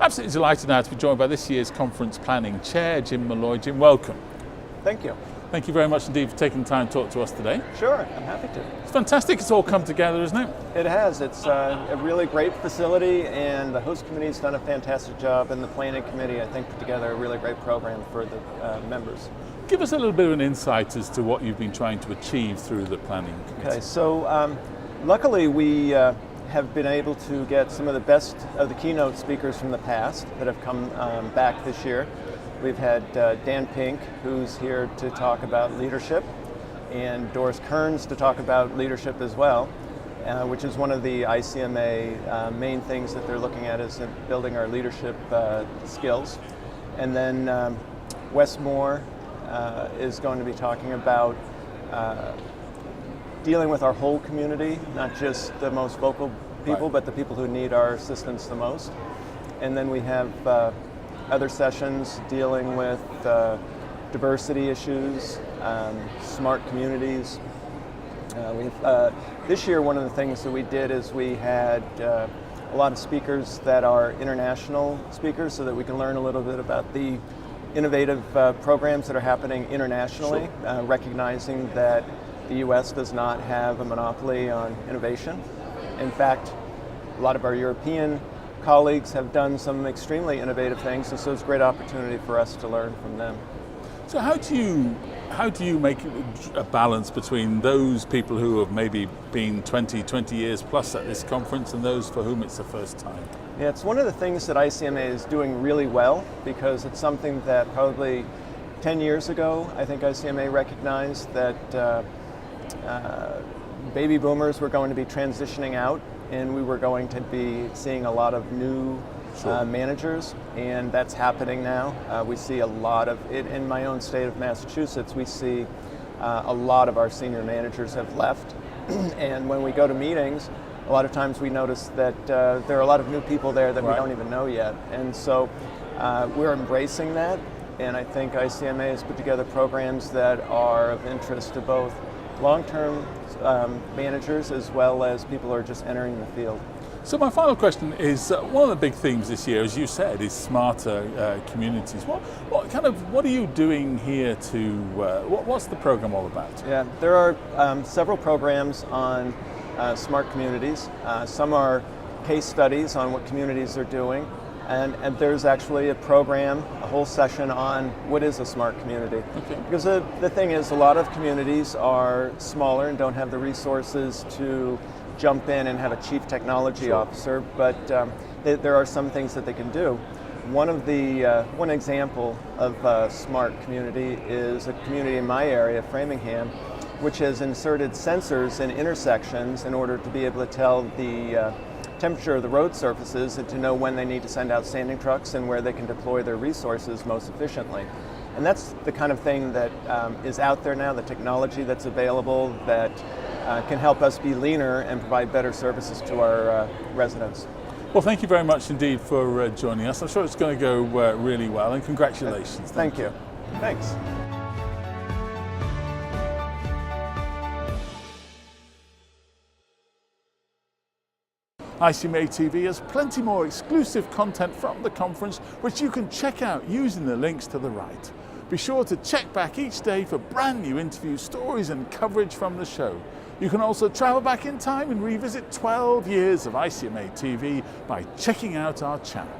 Absolutely delighted now to be joined by this year's conference planning chair, Jim Malloy. Jim, welcome. Thank you. Thank you very much indeed for taking the time to talk to us today. Sure, I'm happy to. It's fantastic it's all come together, isn't it? It has. It's a really great facility, and the host committee's done a fantastic job, and the planning committee, I think, put together a really great program for the members. Give us a little bit of an insight as to what you've been trying to achieve through the planning committee. Okay, so luckily we have been able to get some of the best of the keynote speakers from the past that have come back this year. We've had Dan Pink, who's here to talk about leadership, and Doris Kearns to talk about leadership as well, which is one of the ICMA main things that they're looking at, is building our leadership skills. And then Wes Moore is going to be talking about dealing with our whole community, not just the most vocal people, Right. but the people who need our assistance the most. And then we have other sessions dealing with diversity issues, smart communities. This year, one of the things that we did is we had a lot of speakers that are international speakers, so that we can learn a little bit about the innovative programs that are happening internationally, recognizing that the U.S. does not have a monopoly on innovation. In fact, a lot of our European colleagues have done some extremely innovative things, and so it's a great opportunity for us to learn from them. So how do you make a balance between those people who have maybe been 20 years plus at this conference and those for whom it's the first time? Yeah, it's one of the things that ICMA is doing really well, because it's something that probably 10 years ago, I think ICMA recognized that baby boomers were going to be transitioning out, and we were going to be seeing a lot of new managers, and that's happening now. We see a lot of it in my own state of Massachusetts. We see a lot of our senior managers have left, and when we go to meetings, a lot of times we notice that there are a lot of new people there that we don't even know yet, and so we're embracing that, and I think ICMA has put together programs that are of interest to both long-term managers as well as people who are just entering the field. So my final question is, one of the big themes this year, as you said, is smarter communities. What are you doing here to, what's the program all about? Yeah, there are several programs on smart communities. Some are case studies on what communities are doing, and there's actually a program, a whole session on what is a smart community. Okay. Because the thing is, a lot of communities are smaller and don't have the resources to jump in and have a chief technology officer, but there are some things that they can do. One example of a smart community is a community in my area, Framingham, which has inserted sensors in intersections in order to be able to tell the temperature of the road surfaces and to know when they need to send out standing trucks and where they can deploy their resources most efficiently. And that's the kind of thing that is out there now, the technology that's available that can help us be leaner and provide better services to our residents. Well, thank you very much indeed for joining us. I'm sure it's going to go really well, and congratulations. Thank you. Thanks. ICMA TV has plenty more exclusive content from the conference, which you can check out using the links to the right. Be sure to check back each day for brand new interviews, stories and coverage from the show. You can also travel back in time and revisit 12 years of ICMA TV by checking out our channel.